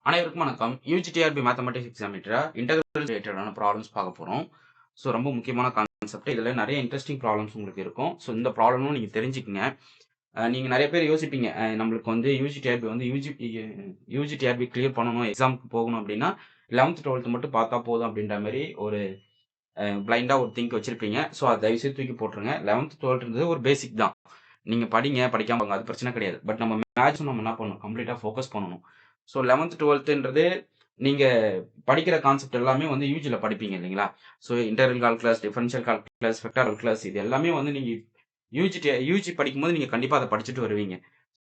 அனைவருக்கும் வணக்கம். UGTRB mathematics எக்ஸாமினேட்டரா integral ரிலேட்டடான ப்ராப்ளம்ஸ் பார்க்க போறோம். ஸோ ரொம்ப முக்கியமான கான்செப்ட். இதில் நிறைய இன்ட்ரெஸ்டிங் ப்ராப்ளம்ஸ் உங்களுக்கு இருக்கும். ஸோ இந்த ப்ராப்ளமும் நீங்கள் தெரிஞ்சுக்கங்க. நீங்கள் நிறைய பேர் யோசிப்பீங்க, நம்மளுக்கு வந்து யூஜிடிஆர்பி வந்து யூஜிடிஆர்பி கிளியர் பண்ணணும், எக்ஸாமுக்கு போகணும் அப்படின்னா 11th 12th மட்டும் பார்த்தா போதும் அப்படின்ற மாதிரி ஒரு பிளைண்டாக ஒரு திங்க் வச்சிருப்பீங்க. ஸோ அதை தயவுசெய்து தூக்கி போட்டுருங்க. 11th 12th ஒரு பேசிக் தான். நீங்கள் படிங்க, படிக்காம போங்க, அது பிரச்சனை கிடையாது. பட் நம்ம மேட்ச் நம்ம என்ன பண்ணணும், கம்ப்ளீட்டாக ஃபோக்கஸ் பண்ணணும். ஸோ 11th 12th நீங்கள் படிக்கிற கான்செப்ட் எல்லாமே வந்து யூஜியில் படிப்பீங்க இல்லைங்களா? So integral calculus, differential calculus, vector calculus, இது எல்லாமே வந்து நீங்கள் யூஜி படிக்கும்போது நீங்கள் கண்டிப்பாக அதை படிச்சுட்டு வருவீங்க.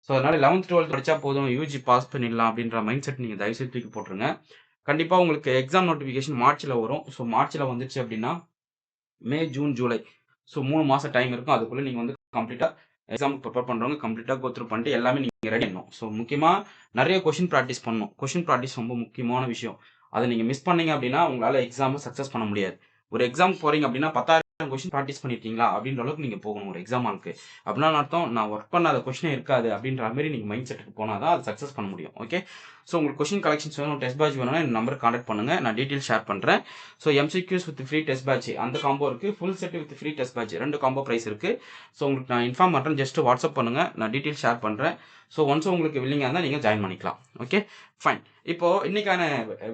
ஸோ அதனால் 11th 12th படித்தா போதும், யூஜி பாஸ் பண்ணிடலாம் அப்படின்ற மைண்ட் செட் நீங்கள் தயவுசெய்து தூக்கி போட்டுருங்க. கண்டிப்பாக உங்களுக்கு எக்ஸாம் நோட்டிஃபிகேஷன் மார்ச்சில் வரும். ஸோ மார்ச்சில் வந்துச்சு அப்படின்னா மே, ஜூன், ஜூலை, ஸோ 3 மாதம் டைம் இருக்கும். அதுக்குள்ளே நீங்கள் வந்து கம்ப்ளீட்டாக எக்ஸாமுக்கு ப்ரிப்பேர் பண்ணுறவங்க கம்ப்ளீட்டாக கோத்ரூ பண்ணிட்டு எல்லாமே நீங்கள் ரெடி பண்ணணும். ஸோ முக்கியமாக நிறைய கொஷின் ப்ராக்டிஸ் பண்ணணும். கொஷின் ப்ராக்டிஸ் ரொம்ப முக்கியமான விஷயம். அதை நீங்கள் மிஸ் பண்ணீங்க அப்படின்னா உங்களால் எக்ஸாமை சக்ஸஸ் பண்ண முடியாது. ஒரு எக்ஸாம் போகிறீங்க அப்படின்னா 10,000 கொஸ்டின் ப்ராக்டிஸ் பண்ணிருக்கீங்களா அப்படின்ற அளவுக்கு நீங்கள் போகணும் ஒரு எக்ஸாம் ஆளுக்கு. அப்படின்னா அர்த்தம் நான் ஒர்க் பண்ணாத கொஸ்டினே இருக்காது அப்படின்ற மாதிரி நீங்கள் மைண்ட் செட்டுக்கு போனால் தான் அது சக்ஸஸ் பண்ண முடியும். ஓகே, ஸோ உங்களுக்கு கொஸ்டின் கலெக்ஷன்ஸ் வேணும், டெஸ்ட் பேட்ச் வேணும்னா இந்த நம்பர் கான்டாக்ட் பண்ணுங்கள், நான் டீட்டெயில் ஷேர் பண்ணுறேன். So MCQs with free test batch அந்த காம்போ இருக்குது, full set with free test batch 2 combo price இருக்குது. ஸோ உங்களுக்கு நான் இன்ஃபார்ம் பண்ணுறேன், ஜஸ்ட் வாட்ஸ்அப் பண்ணுங்கள், நான் டீட்டெயில் ஷேர் பண்ணுறேன். ஸோ ஒன்ஸ் உங்களுக்கு வில்லிங்காக இருந்தால் நீங்கள் ஜாயின் பண்ணிக்கலாம். Okay fine. இப்போ இன்னைக்கான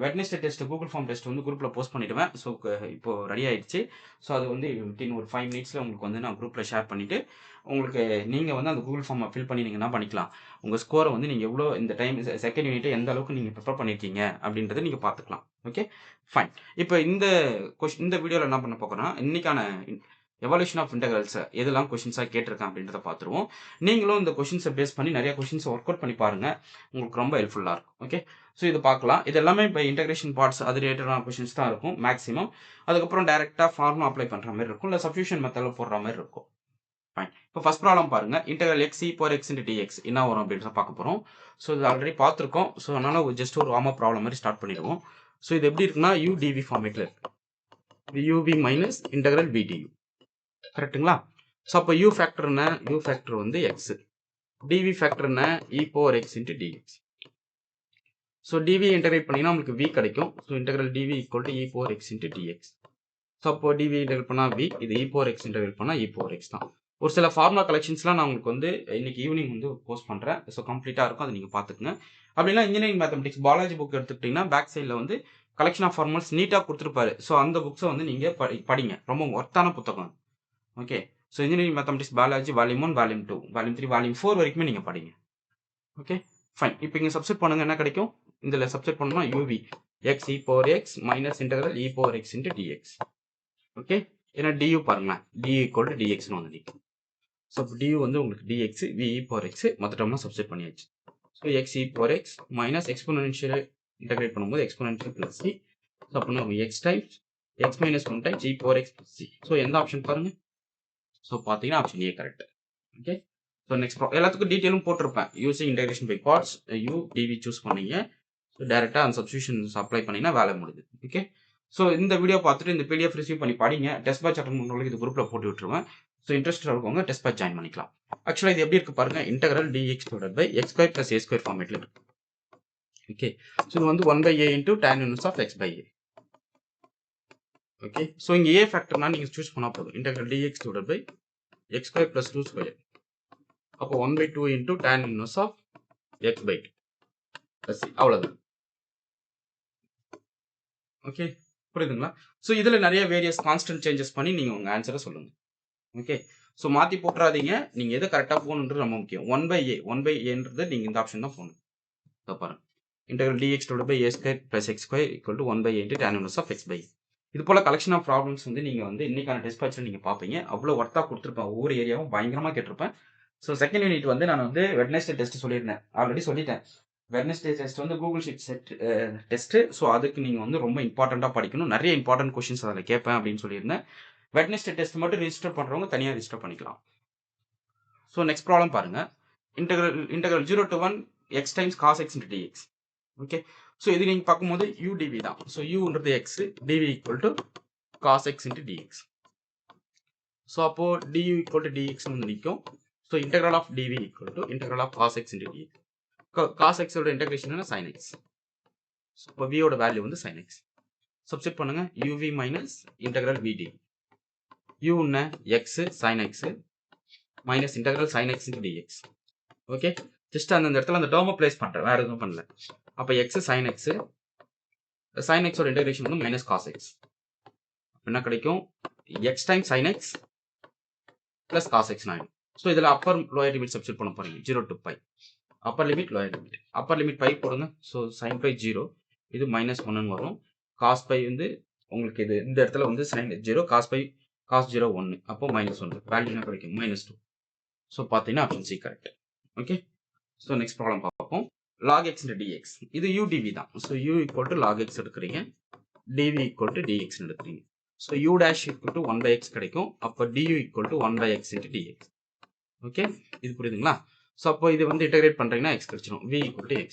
Wednesday test Google form test வந்து குரூப்பில் போஸ்ட் பண்ணிடுவேன். ஸோ இப்போ ரெடி ஆயிடுச்சு. ஸோ அது வந்து வித்தின் ஒரு 5 மினிட்ஸில் உங்களுக்கு வந்து நான் குரூப்பில் ஷேர் பண்ணிவிட்டு உங்களுக்கு நீங்கள் வந்து அந்த கூகுள் ஃபார்மை ஃபில் பண்ணி நீங்கள் என்ன பண்ணிக்கலாம், உங்கள் ஸ்கோரை வந்து நீங்கள் எவ்வளோ இந்த டைம் செகண்ட் யூனிட்டை எந்த அளவுக்கு நீங்கள் ப்ரிப்பேர் பண்ணியிருக்கீங்க அப்படின்றத நீங்கள் பார்த்துக்கலாம். Okay fine. இப்போ இந்த வீடியோவில் என்ன பண்ண போகிறோன்னா இன்னைக்கான எவல்யூஷன் ஆஃப் இன்டெகிரல்ஸ் எதெல்லாம் கொஷின்ஸாக கேட்டிருக்கேன் அப்படின்றத பார்த்துருவோம். நீங்களும் இந்த கொஷின்ஸை பேஸ் பண்ணி நிறைய கொஷின்ஸை ஒர்க் அவுட் பண்ணி பாருங்கள், உங்களுக்கு ரொம்ப ஹெல்ப்ஃபுல்லாக இருக்கும். ஓகே, ஸோ இது பார்க்கலாம். இது எல்லாமே இப்போ இன்டெகிரேஷன் பார்ட்ஸ் அது ரிலேட்டடான கொஷின்ஸ் தான் இருக்கும் மேக்ஸிமம். அதுக்கப்புறம் டேரெக்டாக ஃபார்முலா அப்ளை பண்ணுற மாதிரி இருக்கும், இல்லை சப்ஸ்டியூஷன் மெத்தடில் போடுற மாதிரி இருக்கும். ஃபைன். இப்போ ஃபர்ஸ்ட் ப்ராப்ளம் பாருங்கள், integral X E power X into dx என்ன வரும் அப்படின்றத பார்க்க போகிறோம். ஸோ இது ஆல்ரெடி பார்த்துருக்கோம். ஸோ அதனால் ஜஸ்ட் ஒரு வார்ம் அப் ப்ராப்ளம் மாதிரி ஸ்டார்ட் பண்ணிடுவோம். ஸோ இது எப்படி இருக்குன்னா யூடிவி ஃபார்மேட்டில் இருக்கு, யூவி மைனஸ் இன்டெகிரல் பிடியூ, கரெக்டுங்களா? ஸோ அப்போ யூ ஃபேக்டர் என்ன, யூ ஃபேக்டர் வந்து எக்ஸ், டிவி ஃபேக்டர் என்ன, E power X into DX. So DV integrate பண்ணிங்கன்னா நமக்கு வி கிடைக்கும். So integral DV equal to E power X into DX. So அப்போ DV integrate பண்ணால் வி, இது இ பவர் எக்ஸ் இன்டெகிரேட் பண்ணால் இ power X தான். ஒரு சில ஃபார்முலா கலெக்ஷன்ஸ்லாம் நான் உங்களுக்கு வந்து இன்னைக்கு ஈவினிங் வந்து போஸ்ட் பண்ணுறேன். ஸோ கம்ப்ளீட்டாக இருக்கும், அதை நீங்கள் பார்த்துக்குங்க. அப்படின்னா இன்ஜினியரிங் மேத்தமெட்டிக்ஸ் பாலாஜி புக் எடுத்துக்கிட்டிங்கன்னா பேக் சைடில் வந்து கலெக்ஷன் ஆஃப் ஃபார்முல்ஸ் நீட்டாக கொடுத்துருப்பாரு. ஸோ அந்த புக்ஸை வந்து நீங்கள் படிங்க, ரொம்ப ஒர்த்தான புத்தகம். Okay, so engineering mathematics Balaji volume 1, volume 2, volume 3, volume 4 வரைக்குமே நீங்கள் படிங்க. Okay fine. இப்போ இங்கே சப்ஸ்டிட் பண்ணுங்க, என்ன கிடைக்கும், இதில் சப்ஸ்டிட் பண்ணோம்னா UV X E power X minus integral E power X into DX. Okay, ஏன்னா டியூ பாருங்களேன், டி ஈக்குவல் டு டிஎக்ஸ்னு வந்து நிற்கும். ஸோ டியூ வந்து உங்களுக்கு DX, V E power X மற்ற டேர்ம்லாம் சப்ஸ்டிட் பண்ணியாச்சு. So X E power X minus exponential integrate பண்ணும்போது எக்ஸ்போனென்ஷியல் பிளஸ் சி. ஸோ அப்படின்னா X times X minus 1 times E power X plus C. So எந்த option பாருங்க, so பார்த்தீங்கன்னா option A correct. Okay, so next எல்லாத்துக்கும் டீட்டெயிலும் போட்டிருப்பேன். Using integration by parts, U DV choose பண்ணீங்க. So டேரெக்டாக அந்த சப்ஸ்டியூஷன்ஸ் அப்ளை பண்ணிங்கன்னா வேலை முடியுது. ஓகே, ஸோ இந்த வீடியோ பார்த்துட்டு இந்த பிடிஎஃப் ரிசீவ் பண்ணி படிங்க. டெஸ்ட் பேட்ச் அட்டன் பண்ணுறவங்களுக்கு இது குரூப்பில் போட்டு விட்டுருவேன். ஸோ இன்ட்ரெஸ்ட் இருக்கவங்க டெஸ்ட் பேட்ச் ஜாயின் பண்ணிக்கலாம். ஆக்சுவலாக இது எப்படி இருக்கு பாருங்க, integral dx divided by x square plus a square ஃபார்மேட்டில் இருக்கு. ஓகே, ஸோ இது வந்து 1 by a into tan inverse of x by a. Okay, so இங்கே ஏ ஃபேக்டர்னா நீங்கள் சூஸ் பண்ணால் போதும், integral dx divided by x square plus 2 square. அப்போ 1 by 2 into tan inverse of x by 2 plus C, அவ்வளோதான். Okay, புரியுதுங்களா? So இதில் நிறைய வேரியஸ் கான்ஸ்டன்ட் சேஞ்சஸ் பண்ணி நீங்கள் உங்கள் ஆன்சரை சொல்லுங்கள். ஓகே, ஸோ மாற்றி போட்டுறாதீங்க, நீங்கள் எது கரெக்டாக போகணுன்றது ரொம்ப முக்கியம். 1 பை ஏன்றது நீங்கள் இந்த ஆப்ஷன் தான் போகணும். ஸோ பாருங்க, integral dx divided by a square plus x square equal to 1 by a into tan inverse of x by. இது போல் கலெக்ஷன் ஆஃப் ப்ராப்ளம்ஸ் வந்து நீங்கள் வந்து இன்னைக்கான டெஸ்ட் பேட்சில் நீங்கள் பார்ப்பீங்க. அவ்வளோ ஒர்த்தாக கொடுத்துருப்பேன், ஒவ்வொரு ஏரியாவும் பயங்கரமாக கேட்டிருப்பேன். ஸோ செகண்ட் யூனிட் வந்து நான் வந்து வெட்னஸ்டே டெஸ்ட் சொல்லியிருந்தேன், ஆல்ரெடி சொல்லிட்டேன். வெட்னஸ்டே டெஸ்ட் வந்து Google sheet set test. So அதுக்கு நீங்கள் வந்து ரொம்ப இம்பார்ட்டண்ட்டாக படிக்கணும், நிறைய இம்பார்ட்டன்ட் கொஷின்ஸ் அதில் கேட்பேன் அப்படின்னு சொல்லியிருந்தேன். வெட்னஸ்டே டெஸ்ட் மட்டும் ரிஜிஸ்டர் பண்ணுறவங்க தனியாக ரிஜிஸ்டர் பண்ணிக்கலாம். ஸோ நெக்ஸ்ட் ப்ராப்ளம் பாருங்கள், integral 0 to 1 X times cos X into DX. Okay, so இது நீங்கள் பார்க்கும்போது யூ டிவி தான். ஸோ யூன்றது X, DV equal to cos X into DX. So அப்போது டியூ ஈக்குவல் டு டிஎக்ஸ் வந்து நிற்கும். So integral of DV equal to integral of cos X into DX. Cos எக்ஸோட integration என்ன, சைன் எக்ஸ். இப்போ வியோட value வந்து sin x. Substitute பண்ணுங்க uv minus integral vd. u என்ன x sin x minus integral sin x into dx. Okay, just அந்த இடத்துல அந்த டேர்மை பிளேஸ் பண்றேன், வேற எதுவும் பண்ணல. அப்போ x sin x ஓட இன்டெகிரேஷன் வந்து மைனஸ் cos x. என்ன கிடைக்கும்? x times sin x plus cos x ஆயிடும். ஸோ இதில் அப்பர் லோயர் லிமிட் சப்ஸ்டிட் பண்ண போறீங்க 0 to pi. Upper limit lower limit. Upper limit pi போடுங்க. ஸோ sin pi 0, இது மைனஸ் 1 வரும். cos pi வந்து உங்களுக்கு இது இந்த இடத்துல வந்து sin 0, cos pi cos 0 1, அப்போ மைனஸ் 1 வேல்யூ என்ன கிடைக்கும்? மைனஸ் 2. ஸோ பார்த்தீங்கன்னா option C correct. Okay, so next problem பார்ப்போம். log x into dx, இது u dv தான். So u equal to log x எடுக்கிறீங்க, dv equal to dx எடுக்கிறீங்க. So u dash equal to 1 by x கிடைக்கும். அப்போ du equal to 1 by x into dx. Okay, இது புரியுதுங்களா? So அப்போ இது வந்து இன்டெகிரேட் பண்ணுறீங்கன்னா x கிடைச்சிடும், v equal to x.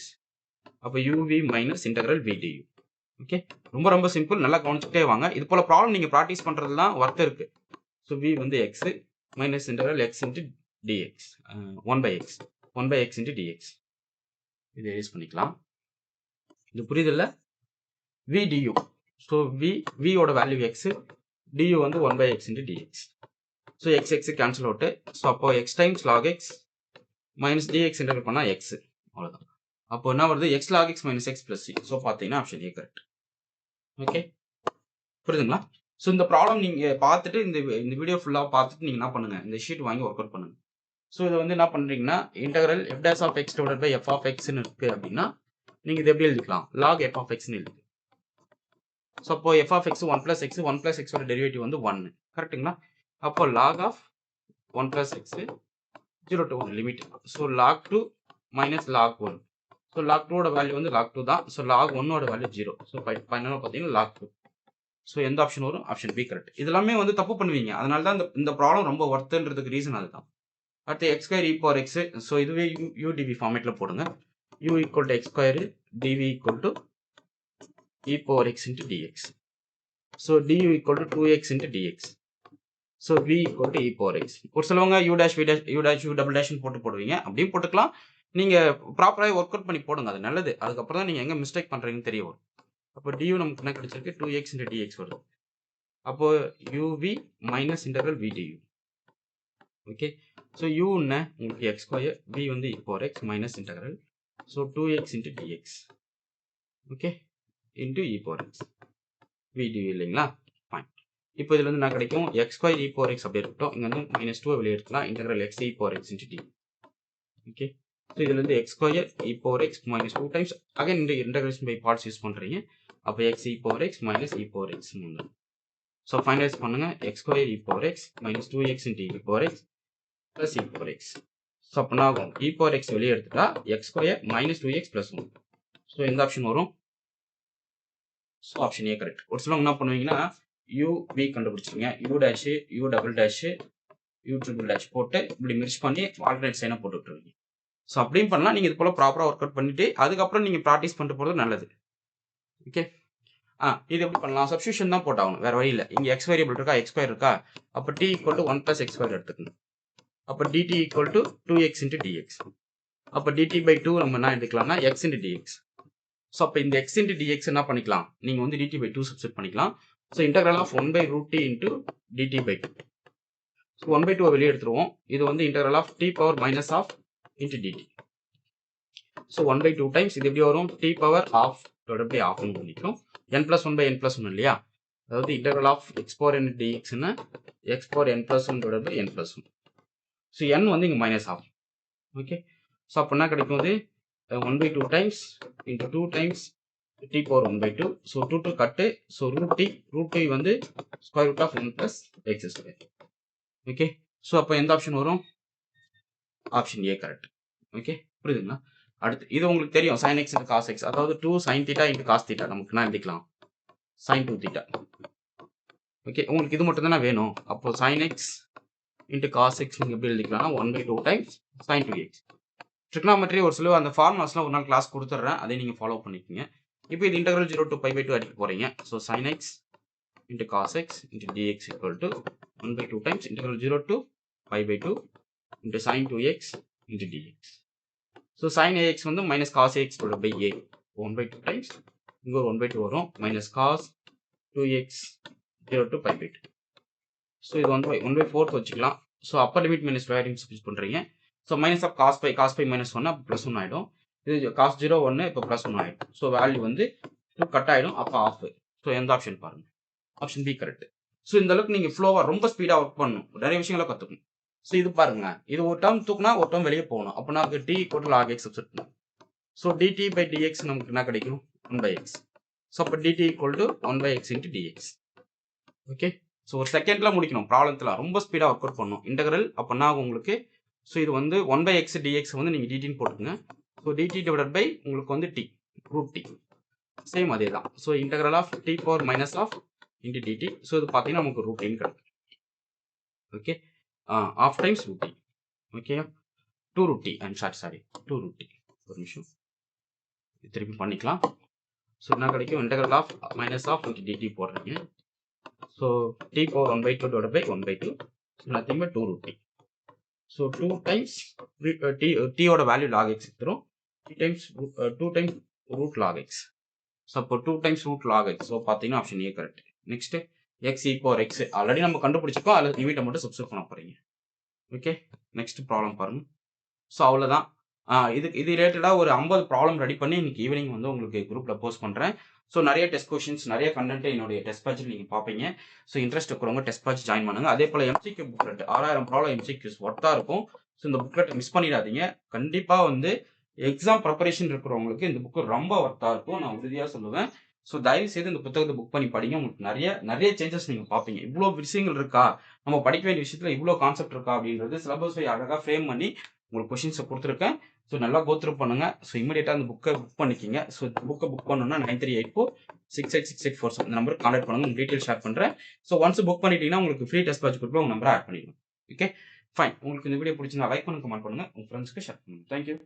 அப்போ uv minus integral v du. Okay, ரொம்ப ரொம்ப சிம்பிள், நல்லா கவனிச்சுட்டே வாங்க. இது போல ப்ராப்ளம் நீங்கள் ப்ராக்டிஸ் பண்ணுறதுலாம் ஒர்த் இருக்கு. ஸோ v வந்து x minus integral x into dx, 1 by x, 1 by x into dx. இதை யூஸ் பண்ணிக்கலாம். இது புரியுதில்ல? v du. ஸோ v ஓட வேல்யூ x, du வந்து 1 by x into dx. So x cancel out. So அப்போ x times log x minus dx integrate பண்ணால் x, அவ்வளோதான். அப்போ என்ன வருது? x log x minus x plus c. So பார்த்தீங்கன்னா option A correct. Okay, புரியுதுங்களா? So இந்த ப்ராப்ளம் நீங்கள் பார்த்துட்டு இந்த வீடியோ ஃபுல்லாக பார்த்துட்டு நீங்கள் என்ன பண்ணுங்கள், இந்த ஷீட் வாங்கி ஒர்க் அவுட் பண்ணுங்கள். ஸோ இதை வந்து என்ன பண்ணுறீங்கன்னா, integral f dash of x divided by f of xன்னு இருக்குது அப்படின்னா நீங்கள் இது எப்படி எழுதிக்கலாம்? log f of xன்னு எழுதி. ஸோ அப்போ f of x 1 plus x, 1 plus x ஓட டெரிவேட்டிவ் வந்து 1, கரெக்டுங்களா? அப்போ log of 1 plus x 0 to 1 limit. So log 2 minus log 1. So log 2 ஓட வேல்யூ வந்து log 2 தான். ஸோ log 1 ஓட வேல்யூ 0. ஸோ ஃபைனலாக பார்த்தீங்கன்னா log 2. ஸோ எந்த ஆப்ஷன் வரும்? Option B correct. இதெல்லாமே வந்து தப்பு பண்ணுவீங்க, அதனால தான் இந்த ப்ராப்ளம் ரொம்ப ஒர்த்துன்றதுக்கு ரீசன் அதுதான். அடுத்து x square e power x. So இதுவே u dv ஃபார்மேட்டில் போடுங்க. u equal to X square, dv equal to e power x into dx. So du equal to 2x into dx. So v equal to e power x. ஒரு சிலவங்க u dash v dash u dash u double டேஷ்னு போடுவீங்க, அப்படியும் போட்டுக்கலாம். நீங்கள் ப்ராப்பராக work out பண்ணி போடுங்க, அது நல்லது. அதுக்கப்புறம் தான் நீங்கள் எங்கே மிஸ்டேக் பண்ணுறீங்கன்னு தெரிய வரும். அப்போ du நமக்கு என்ன கிடைச்சிருக்கு? 2x into dx வருது. அப்போ uv minus integral v du. Okay, so u என்ன உங்களுக்கு எக்ஸ் ஸ்கொயர், v வந்து e power x minus integral. So 2x into dx. Okay, into e power x v du இல்லைங்களா? Fine. இப்போ இதில் வந்து என்ன கிடைக்கும்? X square e power x அப்படியே இருக்கட்டும். இங்கே வந்து மைனஸ் 2 வெளியே எடுத்துக்கலாம். Integral x e power x into d. Okay, so இதுல இருந்து x square e power x minus 2 times again இந்த இன்டெகிரேஷன் பை பார்ட்ஸ் யூஸ் பண்ணுறீங்க. அப்போ x e power x minus e power x வந்துடும். ஸோ ஃபைனலைஸ் பண்ணுங்க, x square e power x minus 2x into e power x plus e power x. So அப்போ என்ன ஆகும்? e power x வெளியே எடுத்துட்டா x square minus 2x plus 1. So எந்த option வரும்? So option A correct. ஒரு சிலவங்க என்ன பண்ணுவீங்கன்னா, u v கண்டுபிடிச்சிங்க, u dash u double dash u triple dash போட்டு இப்படி மிர்ச் பண்ணி ஆல்டர்னேட் சைனாக போட்டு விட்டுருவீங்க. ஸோ அப்படியும் பண்ணலாம். நீங்கள் இது போல் ப்ராப்பராக ஒர்க் அவுட் பண்ணிட்டு அதுக்கப்புறம் நீங்கள் ப்ராக்டிஸ் பண்ணிட்டு போகிறது நல்லது. ஓகே, இது எப்படி பண்ணலாம்? சப்ஸ்டியூஷன் தான் போட்டாகணும், வேறு வழி இல்லை. இங்கே எக்ஸ் வேரியபிள் இருக்கா, எக்ஸ் ஸ்கொயர் இருக்கா. அப்போ t equal to 1 + x square எடுத்துக்கணும். அப்போ dt equal to 2x into dx. அப்போ dt by 2 நம்ம என்ன எடுக்கலாம்னா x into dx. ஸோ அப்போ இந்த x into dx என்ன பண்ணிக்கலாம்? நீங்கள் வந்து dt by 2 சப்ஸ்டிட் பண்ணிக்கலாம். So integral of 1/√t into dt by 2. So 1/2 வெளியே எடுத்துருவோம். இது வந்து integral of t power minus half into dt. So 1/2 times இது எப்படி வரும்? t power half divided by ஆஃப்னு பண்ணிக்கிறோம். n + 1/n+1 இல்லையா? அதாவது integral of x power n dxன்னா x power n+1 divided by n+1. So n வந்து இங்கே மைனஸ் ஆஃப். ஓகே, ஸோ அப்போ என்ன கிடைக்கும்? அது 1/2 times into 2 times t power 1/2. So 2 cut. So √t வந்து square root of 1 + x square. Okay, so அப்போ எந்த ஆப்ஷன் வரும்? Option A correct. ஓகே, புரியுதுங்களா? அடுத்து இது உங்களுக்கு தெரியும், sin x into cos x, அதாவது 2 sin θ into cos θ நமக்கு என்ன எழுதிக்கலாம்? sin 2θ. ஓகே, உங்களுக்கு இது மட்டும் தானே வேணும். அப்போ sin x into cos x நீங்கள் எப்படி எழுதிக்கலாம்னா 1/2 டைம்ஸ் sin 2x. ட்ரிக்னாமெட்ரி ஒரு சில அந்த ஃபார்முலாஸ்லாம் ஒரு நாள் கிளாஸ் கொடுத்துட்றேன், அதை நீங்கள் ஃபாலோ பண்ணிக்கோங்க. இப்போ இது இன்டெக்ரல் 0 to π/2 அடிக்க போகிறீங்க. So sin x into cos x into dx equal to 1/2 times integral 0 to π/2 into sin 2x into dx. So sin ax வந்து minus cos ax divided by a 1/2 times இங்கே ஒரு 1/2 வரும் minus cos 2x 0 to π/2. So இது 1/4 வச்சுக்கலாம். So upper limit minus lower limit use பண்ணுறீங்க. So minus half cos pi minus 1 plus 1 ஆகிடும். இது cos 0 1 இப்போ ப்ளஸ் 1 ஆகிடும். ஸோ வேல்யூ வந்து 2 கட் ஆகிடும். அப்போ ஆஃப். ஸோ எந்த ஆப்ஷன் பாருங்கள், ஆப்ஷன் பி கரெக்ட். ஸோ இந்த அளவுக்கு நீங்கள் ஃப்ளோவாக ரொம்ப ஸ்பீடாக ஒர்க் பண்ணணும், நிறைய விஷயங்களை கற்றுக்கணும். ஸோ இது பாருங்க, இது ஒரு டேர்ம் தூக்குனா ஒரு டேர்ம் வெளியே போகணும். அப்போ நமக்கு t = log x சப்ஸ்டிட் பண்ணணும். ஸோ dt by dx நமக்கு என்ன கிடைக்கும், 1/x. ஸோ அப்போ dt = 1/x into dx. Okay, so ஒரு செகண்டில் முடிக்கணும். ப்ராப்ளத்தில் ரொம்ப ஸ்பீடாக ஒர்க் அவுட் பண்ணணும். இன்டெக்ரல் அப்போனா உங்களுக்கு, ஸோ இது வந்து 1/x dx வந்து நீங்கள் dtன்னு போட்டுங்க. ஸோ dt டிவைடட் பை உங்களுக்கு வந்து t √t. சேம் அதே தான். So integral of t power minus half into dt. So இது பார்த்தீங்கன்னா நமக்கு √t கிடைக்கும். Okay, half times √t. Okay, 2√t. I'm sorry 2√t. ஒரு நிமிஷம் திருப்பி பண்ணிக்கலாம். ஸோ என்ன கிடைக்கும், integral of minus half into dt போடுறீங்க. So t power 1/2 divide by 1/2 nothing but 2√t. So 2 times t ஓட வேல்யூ log x தரும். 2 times root log x. So அப்போ 2 times root log x. So பார்த்தீங்கன்னா option A correct. Next x e power x already நம்ம கண்டுபிடிச்சிருக்கோம். அதில் லிமிட்டை மட்டும் substitute பண்ண போறீங்க. ஓகே, நெக்ஸ்ட் ப்ராப்ளம் பாருங்க. ஸோ அவ்வளோதான். இது ரிலேட்டடாக ஒரு 50 ப்ராப்ளம் ரெடி பண்ணி இன்னைக்கு ஈவினிங் வந்து உங்களுக்கு குரூப்பில் போஸ்ட் பண்ணுறேன். ஸோ நிறைய டெஸ்ட் கொஷின்ஸ், நிறைய கண்டென்ட் என்னுடைய டெஸ்ட் பேட்சில் நீங்கள் பார்ப்பீங்க. ஸோ இன்ட்ரெஸ்ட் இருக்கிறவங்க டெஸ்ட் பேட்ச் ஜாயின் பண்ணுங்க. அதே போல் MCQ புக்லெட் 6000 ப்ராப்ளம் MCQs ஒர்த்தாக இருக்கும். ஸோ இந்த புக்லெட்டை மிஸ் பண்ணிடாதீங்க. கண்டிப்பாக வந்து எக்ஸாம் ப்ரிப்பரேஷன் இருக்கிறவங்களுக்கு இந்த புக்கு ரொம்ப ஒர்த்தாக இருக்கும், நான் உறுதியாக சொல்லுவேன். ஸோ தயவு செய்து இந்த புத்தகத்தை புக் பண்ணி படிங்க. உங்களுக்கு நிறைய சேஞ்சஸ் நீங்கள் பார்ப்பீங்க. இவ்வளோ விஷயங்கள் இருக்கா, நம்ம படிக்க வேண்டிய விஷயத்தில் இவ்வளோ கான்செப்ட் இருக்கா அப்படின்றது சிலபஸ் அழகாக ஃப்ரேம் பண்ணி உங்களுக்கு கொஷின்ஸை கொடுத்துருக்கேன். ஸோ நல்லா கோத்ரூ பண்ணுங்க. ஸோ இமீடியட்டாக அந்த புக்கை புக் பண்ணிக்கிங்க. ஸோ புக்கை புக் பண்ணணும்னா 9384686847 இந்த நம்பருக்கு கான்டாக்ட் பண்ணுங்க. உங்கள் டீட்டெயில் ஷேர் பண்ணுறேன். ஸோ ஒன்ஸ் புக் பண்ணிட்டீங்கன்னா உங்களுக்கு ஃப்ரீ டெஸ்ட் பேட்ச் குரூப்பில் உங்கள் நம்பரை ஆட் பண்ணிடுங்க. Okay fine. உங்களுக்கு இந்த வீடியோ பிடிச்சிருந்தா லைக் பண்ணுங்க, கமெண்ட் பண்ணுங்க, உங்கள் ஃப்ரெண்ட்ஸ்க்கு ஷேர் பண்ணுங்க. தேங்க்யூ.